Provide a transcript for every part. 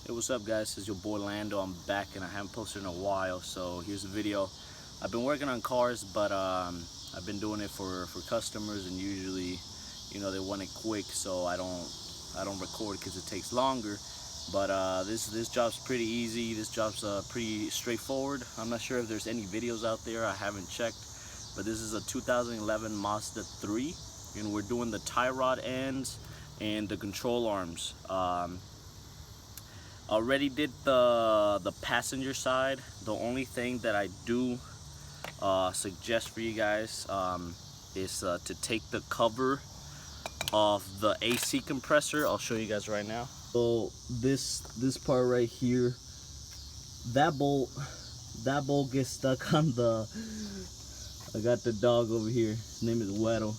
Hey, what's up guys, it's your boy Lando. I'm back and I haven't posted in a while, so here's a video. I've been working on cars, but I've been doing it for customers, and usually, you know, they want it quick, so I don't record because it takes longer. But this job's pretty easy. This job's pretty straightforward. I'm not sure if there's any videos out there, I haven't checked, but this is a 2011 Mazda 3, and we're doing the tie rod ends and the control arms. Already did the passenger side. The only thing that I do suggest for you guys is to take the cover off the AC compressor. I'll show you guys right now. So this part right here, that bolt gets stuck on the, I got the dog over here, his name is Weddle.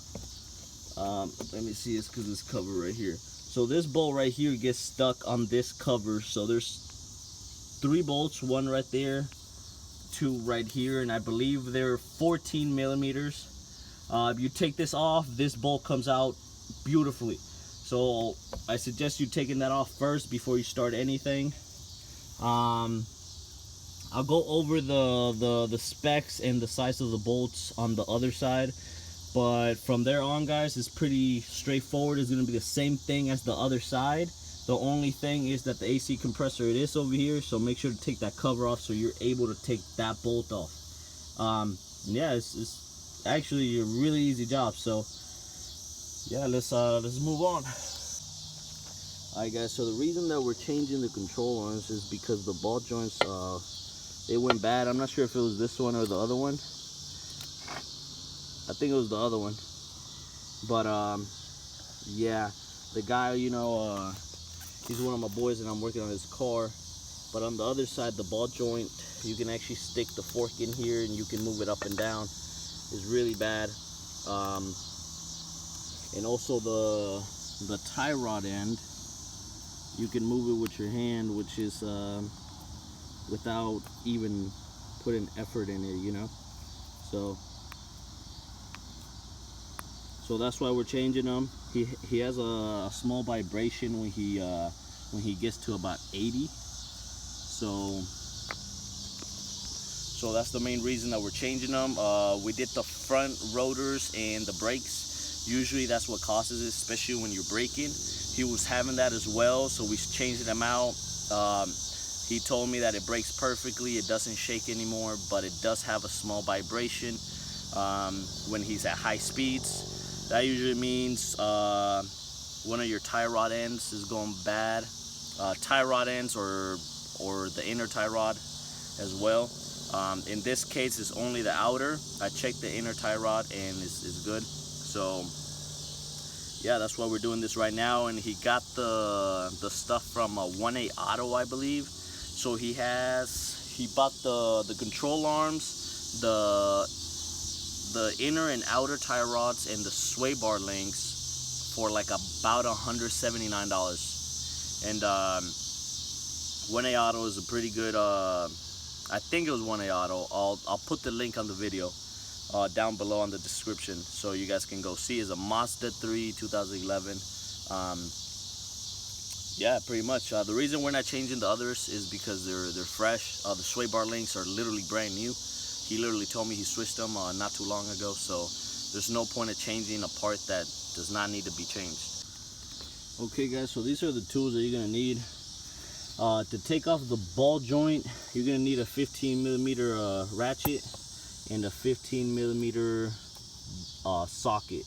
Let me see, it's because this cover right here. So this bolt right here gets stuck on this cover. So there's 3 bolts, one right there, 2 right here, and I believe they're 14 millimeters. If you take this off, this bolt comes out beautifully. So I suggest you taking that off first before you start anything. I'll go over the specs and the size of the bolts on the other side. But from there on, guys, it's pretty straightforward. It's going to be the same thing as the other side. The only thing is that the AC compressor, it is over here, so make sure to take that cover off so you're able to take that bolt off. Yeah, it's actually a really easy job. So yeah, let's move on. Alright guys, so the reason that we're changing the control arms is because the ball joints, they went bad. I'm not sure if it was this one or the other one. I think it was the other one, but yeah, the guy, you know, he's one of my boys and I'm working on his car. But on the other side, the ball joint, you can actually stick the fork in here and you can move it up and down. It's really bad. And also the tie rod end, you can move it with your hand, which is without even putting effort in it, you know. So that's why we're changing them. He has a small vibration when he gets to about 80. So that's the main reason that we're changing them. We did the front rotors and the brakes. Usually that's what causes it, especially when you're braking. He was having that as well, so we changed them out. He told me that it brakes perfectly. It doesn't shake anymore, but it does have a small vibration when he's at high speeds. That usually means one of your tie rod ends is going bad. Tie rod ends or the inner tie rod as well. In this case, it's only the outer. I checked the inner tie rod and it's good. So yeah, that's why we're doing this right now. And he got the stuff from 1A Auto, I believe. So he bought the control arms, the inner and outer tie rods, and the sway bar links for like about $179. And 1A Auto is a pretty good, I think it was 1A Auto. I'll put the link on the video down below on the description so you guys can go see. It's a Mazda 3 2011. Yeah, pretty much. The reason we're not changing the others is because they're fresh. The sway bar links are literally brand new. He literally told me he switched them not too long ago, so there's no point of changing a part that does not need to be changed. Okay guys, so these are the tools that you're gonna need. To take off the ball joint, you're gonna need a 15 millimeter ratchet and a 15 millimeter socket.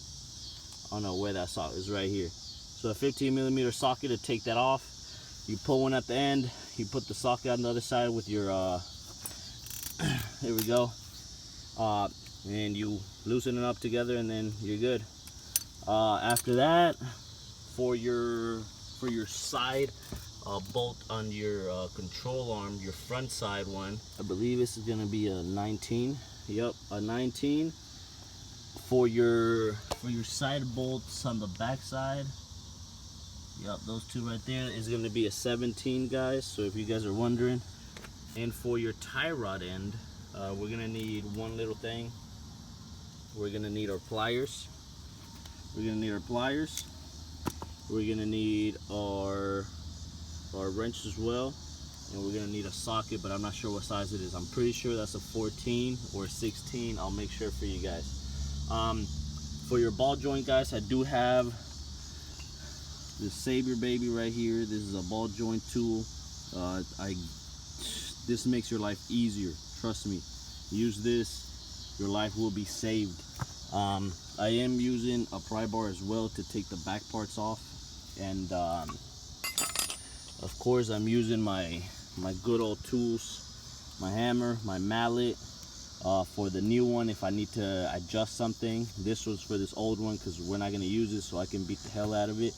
I don't know where that socket is, right here. So a 15 millimeter socket to take that off. You pull one at the end, you put the socket on the other side with your there we go, and you loosen it up together and then you're good. After that, for your side bolt on your control arm, your front side one, I believe this is gonna be a 19. Yep, a 19. For your side bolts on the back side, yep, those 2 right there is gonna be a 17, guys, so if you guys are wondering. And for your tie rod end, we're gonna need one little thing. We're gonna need our pliers. We're gonna need our our wrench as well, and we're gonna need a socket, but I'm not sure what size it is. I'm pretty sure that's a 14 or 16. I'll make sure for you guys. For your ball joint, guys, I do have this Saber baby right here. This is a ball joint tool. This makes your life easier. Trust me. Use this, your life will be saved. I am using a pry bar as well to take the back parts off, and of course I'm using my good old tools, my hammer, my mallet. For the new one, if I need to adjust something, this was for this old one because we're not going to use it, so I can beat the hell out of it.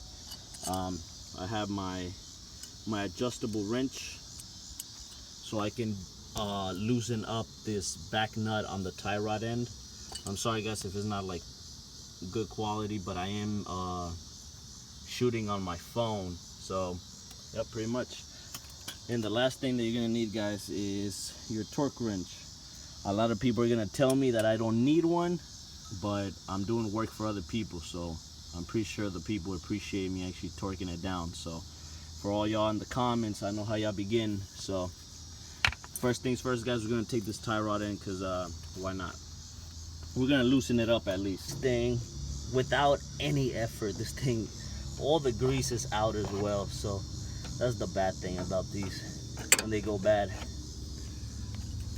I have my adjustable wrench, so I can loosen up this back nut on the tie rod end. I'm sorry guys if it's not like good quality, but I am shooting on my phone, so yep, pretty much. And the last thing that you're gonna need, guys, is your torque wrench. A lot of people are gonna tell me that I don't need one, but I'm doing work for other people, so I'm pretty sure the people appreciate me actually torquing it down. So for all y'all in the comments, I know how y'all begin. So first things first, guys, we're gonna take this tie rod in, because why not? We're gonna loosen it up at least. Thing without any effort, this thing, all the grease is out as well, so that's the bad thing about these when they go bad.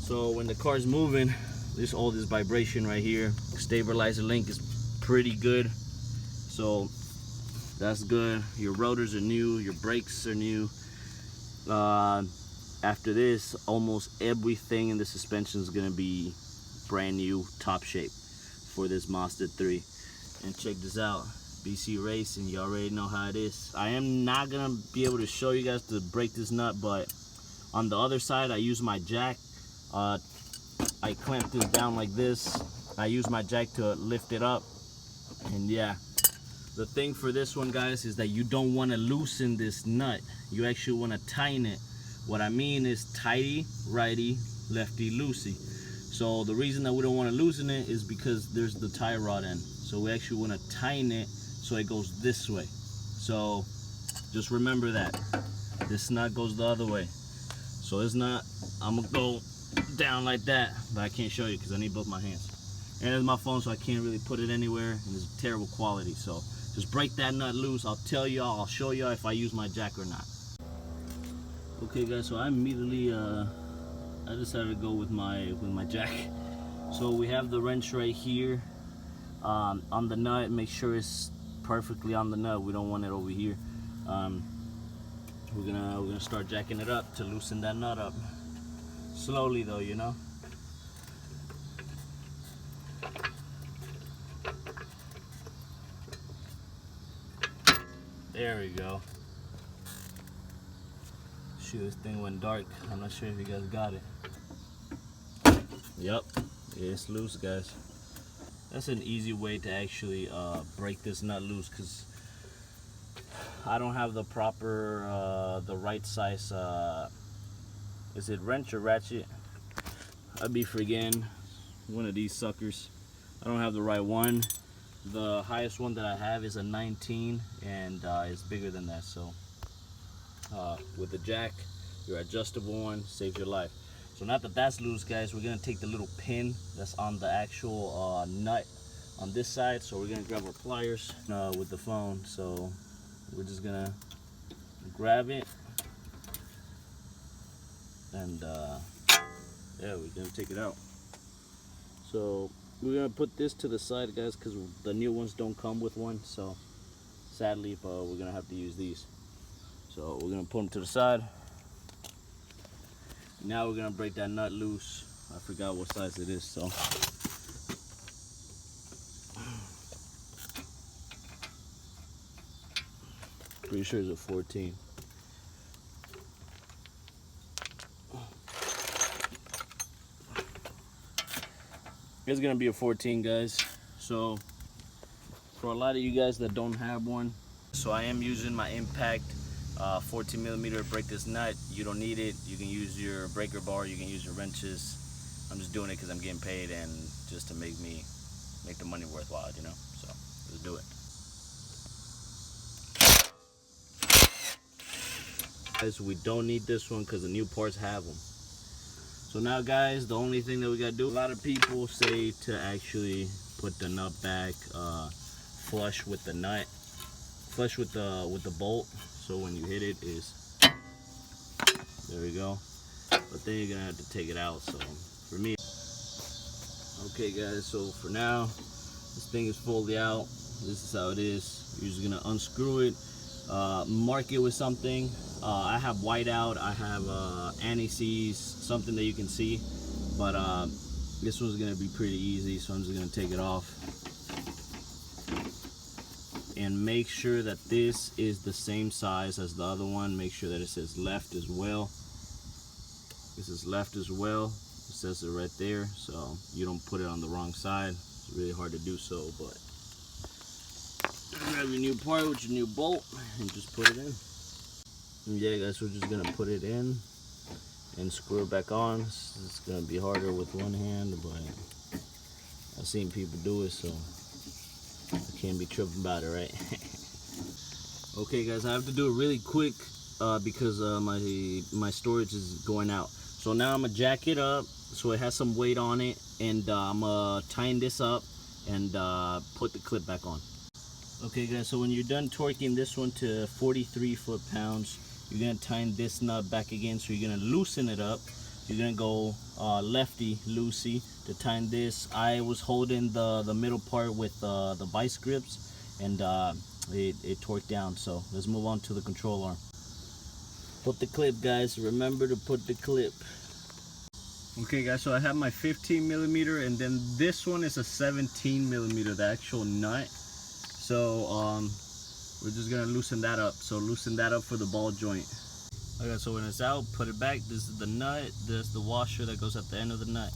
So when the car's moving, there's all this vibration right here. Stabilizer link is pretty good, so that's good. Your rotors are new, your brakes are new. After this, almost everything in the suspension is gonna be brand new, top shape for this Mazda 3. And check this out, BC Racing, you already know how it is. I am not gonna be able to show you guys to break this nut, but on the other side I use my jack. I clamp this down like this. I use my jack to lift it up, and yeah, the thing for this one, guys, is that you don't want to loosen this nut. You actually want to tighten it. What I mean is tighty, righty, lefty, loosey. So the reason that we don't want to loosen it is because there's the tie rod end. So we actually want to tighten it so it goes this way. So just remember that. This nut goes the other way. So it's not, I'm going to go down like that, but I can't show you because I need both my hands. And it's my phone, so I can't really put it anywhere, and it's terrible quality. So just break that nut loose. I'll tell y'all, I'll show y'all if I use my jack or not. Okay guys, so I immediately I decided to go with my jack. So we have the wrench right here on the nut. Make sure it's perfectly on the nut. We don't want it over here. We're gonna start jacking it up to loosen that nut up. Slowly though, you know. There we go. Shoot, this thing went dark. I'm not sure if you guys got it. Yep, it's loose, guys. That's an easy way to actually break this nut loose, because I don't have the proper, the right size, is it wrench or ratchet? I'd be forgetting one of these suckers. I don't have the right one. The highest one that I have is a 19, and it's bigger than that. So with the jack, your adjustable one saves your life. So now that that's loose, guys, we're gonna take the little pin that's on the actual nut on this side. So we're gonna grab our pliers with the phone. So we're just gonna grab it, and yeah, we're gonna take it out. So we're gonna put this to the side, guys, because the new ones don't come with one. So sadly, we're gonna have to use these. So we're gonna put them to the side. Now we're gonna break that nut loose. I forgot what size it is, so pretty sure it's a 14. It's gonna be a 14, guys. So for a lot of you guys that don't have one, so I am using my Impact 14mm to break this nut. You don't need it. You can use your breaker bar, you can use your wrenches. I'm just doing it because I'm getting paid and just to make the money worthwhile, you know. So let's do it. Guys, we don't need this one because the new parts have them. So now guys, the only thing that we gotta do, a lot of people say to actually put the nut back flush with the nut, flush with the bolt, so when you hit it is, there we go. But then you're gonna have to take it out. So for me, okay guys, so for now this thing is fully out. This is how it is. You're just gonna unscrew it, mark it with something. I have whiteout, I have anti-seize, something that you can see, but this one's gonna be pretty easy, so I'm just gonna take it off. And make sure that this is the same size as the other one. Make sure that it says left as well. This is left as well. It says it right there, so you don't put it on the wrong side. It's really hard to do so, but grab your new part with your new bolt and just put it in. And yeah guys, we're just gonna put it in and screw it back on. It's gonna be harder with one hand, but I've seen people do it, so I can't be tripping about it, right? Okay guys, I have to do it really quick because my storage is going out. So now I'm gonna jack it up so it has some weight on it, and I'm gonna tighten this up and put the clip back on. Okay guys, so when you're done torquing this one to 43 foot-pounds, you're gonna tighten this nut back again. So you're gonna loosen it up. You're gonna go lefty loosey to tighten this. I was holding the middle part with the vice grips, and it torqued down. So let's move on to the control arm. Put the clip, guys. Remember to put the clip. Okay guys, so I have my 15 millimeter, and then this one is a 17 millimeter, the actual nut. So we're just gonna loosen that up. So loosen that up for the ball joint. Okay, so when it's out, put it back. This is the nut. This is the washer that goes at the end of the nut,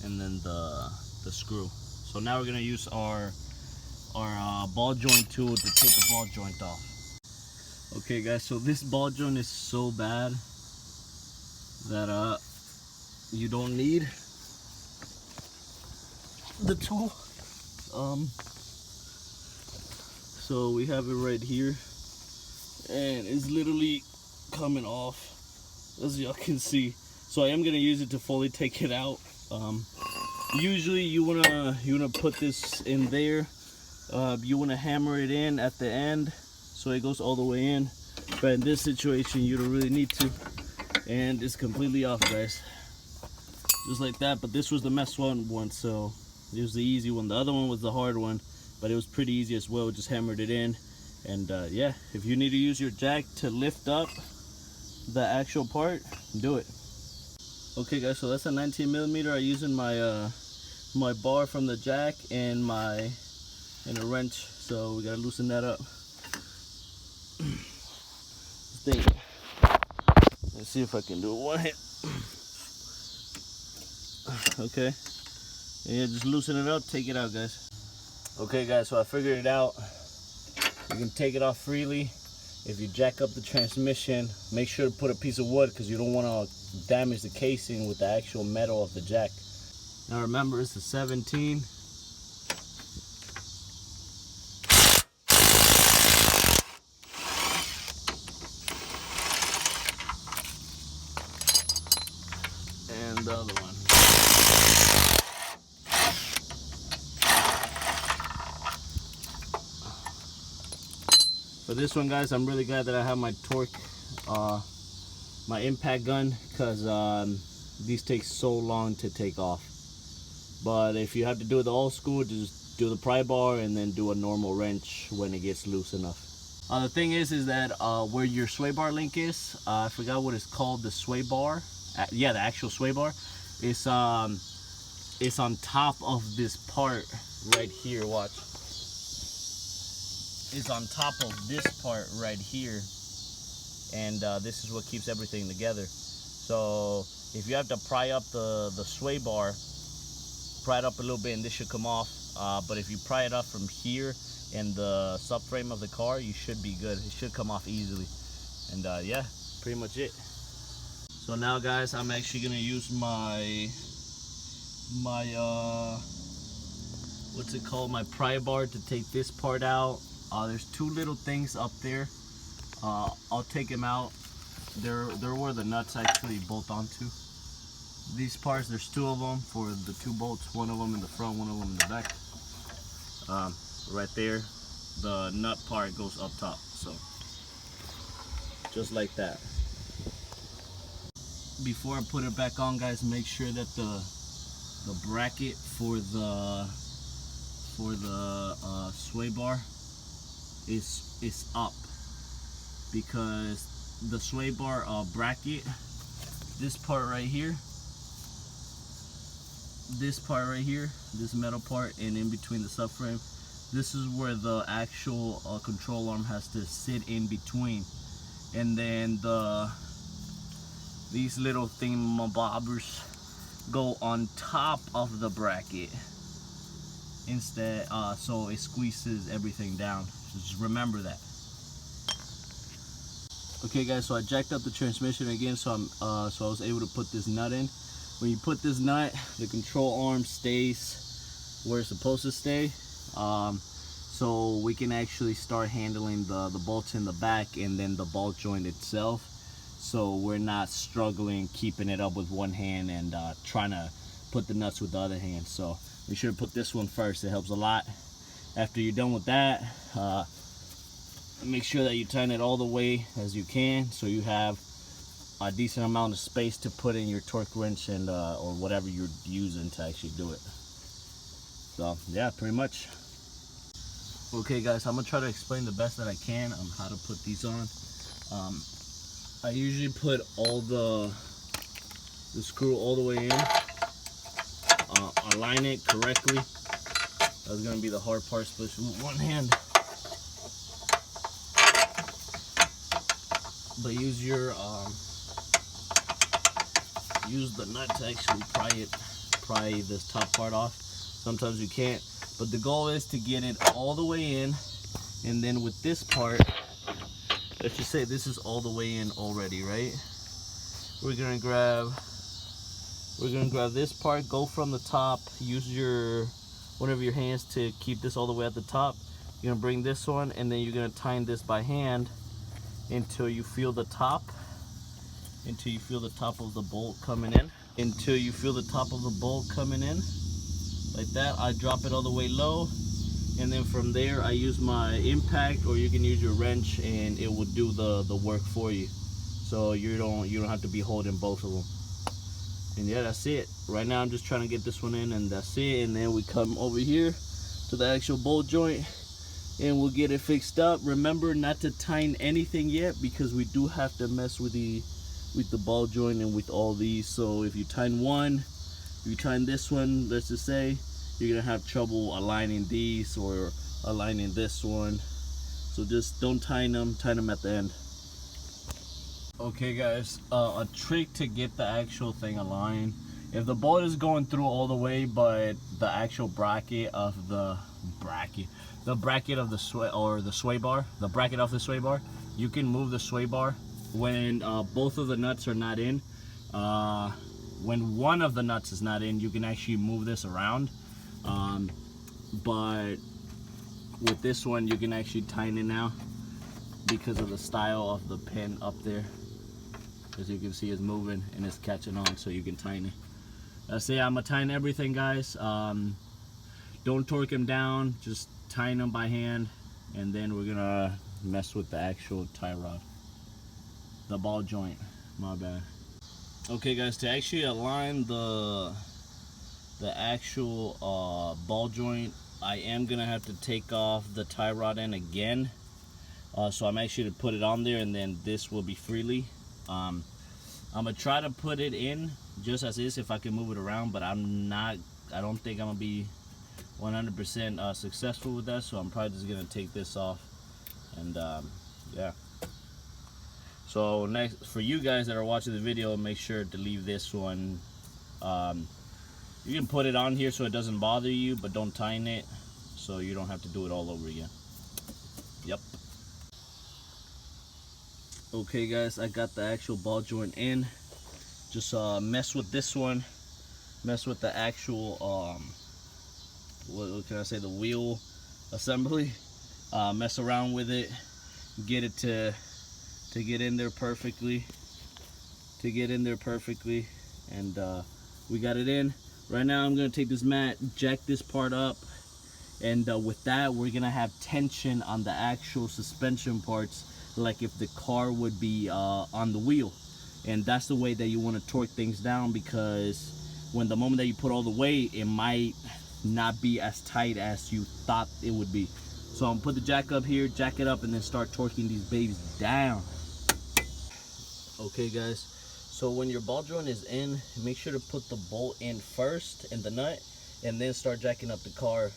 and then the screw. So now we're gonna use our ball joint tool to take the ball joint off. Okay guys, so this ball joint is so bad that you don't need the tool. So we have it right here, and it's literally coming off, as y'all can see. So I am gonna use it to fully take it out. Usually you wanna put this in there. You wanna hammer it in at the end so it goes all the way in. But in this situation, you don't really need to, and it's completely off, guys. Just like that. But this was the mess one, so it was the easy one. The other one was the hard one, but it was pretty easy as well. Just hammered it in, and yeah, if you need to use your jack to lift up the actual part, do it. Okay guys, so that's a 19 millimeter. I'm using my my bar from the jack and a wrench, so we gotta loosen that up. Let's see if I can do it one hit. Okay, and yeah, just loosen it up, take it out, guys. Okay guys, so I figured it out. You can take it off freely. If you jack up the transmission, make sure to put a piece of wood because you don't want to damage the casing with the actual metal of the jack. Now remember, it's a 17. And the other one. For this one, guys, I'm really glad that I have my torque, my impact gun, because these take so long to take off. But if you have to do it the old school, just do the pry bar and then do a normal wrench when it gets loose enough. The thing is that where your sway bar link is, I forgot what it's called, the sway bar. Yeah, the actual sway bar. It's on top of this part right here. Watch. Is on top of this part right here, and this is what keeps everything together. So if you have to pry up the sway bar, pry it up a little bit and this should come off. But if you pry it up from here in the subframe of the car, you should be good. It should come off easily. And yeah, pretty much it. So now guys, I'm actually gonna use my what's it called, my pry bar to take this part out. There's two little things up there. I'll take them out they're where the nuts actually bolt onto. These parts, there's two of them for the two bolts, one of them in the front, one of them in the back. Right there, the nut part goes up top, so just like that. Before I put it back on, guys, make sure that the bracket for the sway bar is up, because the sway bar bracket, this part right here, this metal part, and in between the subframe, this is where the actual control arm has to sit in between. And then these little thingamabobbers go on top of the bracket instead, so it squeezes everything down. Just remember that. Okay guys, so I jacked up the transmission again, so I was able to put this nut in. When you put this nut, the control arm stays where it's supposed to stay, so we can actually start handling the bolts in the back and then the ball joint itself, so we're not struggling keeping it up with one hand and trying to put the nuts with the other hand. So we should put this one first. It helps a lot. After you're done with that, make sure that you tighten it all the way as you can, so you have a decent amount of space to put in your torque wrench and or whatever you're using to actually do it. So yeah, pretty much. Okay guys, I'm gonna try to explain the best that I can on how to put these on. I usually put all the screw all the way in, align it correctly. That's gonna be the hard part, especially with one hand. But use your use the nut to actually pry this top part off. Sometimes you can't, but the goal is to get it all the way in. And then with this part, let's just say this is all the way in already, right? We're gonna grab this part, go from the top, use one of your hands to keep this all the way at the top. You're gonna bring this one, and then you're gonna tighten this by hand until you feel the top of the bolt coming in. Until you feel the top of the bolt coming in, like that. I drop it all the way low, and then from there I use my impact, or you can use your wrench, and it will do the work for you. So you don't have to be holding both of them. And yeah, that's it. Right now I'm just trying to get this one in, and that's it. And then we come over here to the actual bolt joint, and we'll get it fixed up. Remember not to tighten anything yet, because we do have to mess with the ball joint and with all these. So if you tighten one, if you tighten this one, let's just say, you're gonna have trouble aligning these or aligning this one. So just don't tighten them at the end. Okay guys, a trick to get the actual thing aligned, if the bolt is going through all the way, but the actual bracket of the sway, or the sway bar, the bracket of the sway bar, you can move the sway bar when both of the nuts are not in. When one of the nuts is not in, you can actually move this around, but with this one you can actually tighten it now because of the style of the pin up there. As you can see, it's moving and it's catching on, so you can tighten it. That's it. I'm gonna tighten everything, guys. Don't torque them down, just tighten them by hand, and then we're gonna mess with the actual tie rod, the ball joint, my bad. Okay guys, to actually align the actual ball joint, I am gonna have to take off the tie rod end again. So I'm actually to put it on there, and then this will be freely. I'm gonna try to put it in just as is if I can move it around, but I don't think I'm gonna be 100% successful with that, so I'm probably just gonna take this off. And yeah, so next, for you guys that are watching the video, make sure to leave this one. You can put it on here so it doesn't bother you, but don't tighten it so you don't have to do it all over again. Yep. Okay guys, I got the actual ball joint in. Just mess with this one, mess with the actual what can I say, the wheel assembly. Mess around with it, get it to get in there perfectly. to get in there perfectly, and we got it in. Right now I'm gonna take this mat, jack this part up, and with that we're gonna have tension on the actual suspension parts, like if the car would be on the wheel. And that's the way that you want to torque things down, because when the moment that you put all the weight, it might not be as tight as you thought it would be. So I'm gonna put the jack up here, jack it up, and then start torquing these babies down. Okay guys, so when your ball joint is in, make sure to put the bolt in first and the nut, and then start jacking up the car.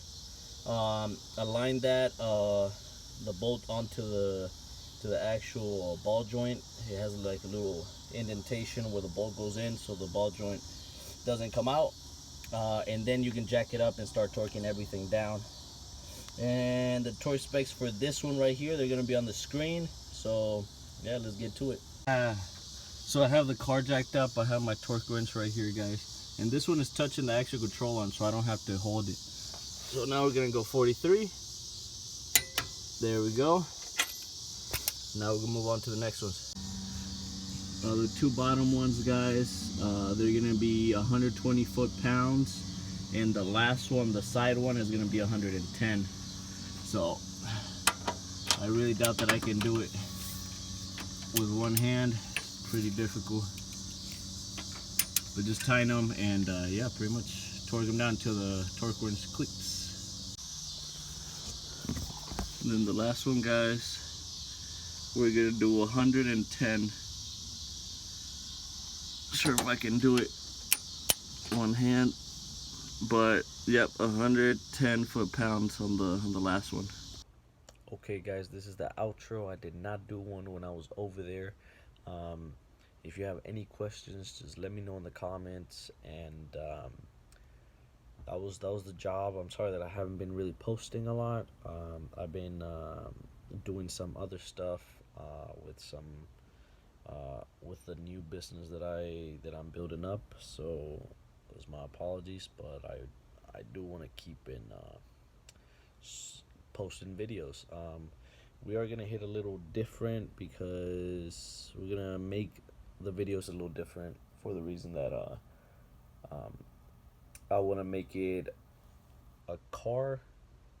Align that the bolt onto the actual ball joint. It has like a little indentation where the bolt goes in, so the ball joint doesn't come out. And then you can jack it up and start torquing everything down. And the torque specs for this one right here, they're gonna be on the screen. So yeah, let's get to it. So I have the car jacked up. I have my torque wrench right here, guys, and this one is touching the actual control arm, so I don't have to hold it. So now we're gonna go 43. There we go. Now we're gonna move on to the next ones. The two bottom ones, guys, they're gonna be 120 foot-pounds, and the last one, the side one, is gonna be 110. So I really doubt that I can do it with one hand. It's pretty difficult. But just tighten them and yeah, pretty much torque them down until the torque wrench clicks. And then the last one, guys, we're gonna do 110. Sure if I can do it one hand, but yep, 110 foot-pounds on the last one. Okay guys, this is the outro. I did not do one when I was over there. If you have any questions, just let me know in the comments. And that was the job. I'm sorry that I haven't been really posting a lot. I've been doing some other stuff with the new business that I'm building up. So those my apologies, but I do want to keep in posting videos. We are gonna hit a little different because we're gonna make the videos a little different for the reason that I want to make it a car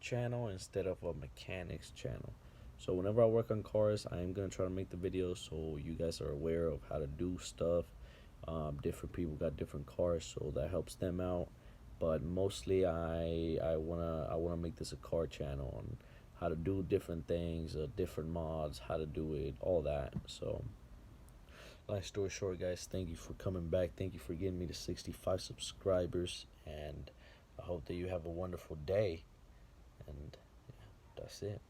channel instead of a mechanics channel. So whenever I work on cars, I am gonna try to make the videos so you guys are aware of how to do stuff. Different people got different cars, so that helps them out. But mostly, I wanna make this a car channel on how to do different things, different mods, how to do it, all that. So, long story short, guys, thank you for coming back. Thank you for getting me to 65 subscribers, and I hope that you have a wonderful day. And yeah, that's it.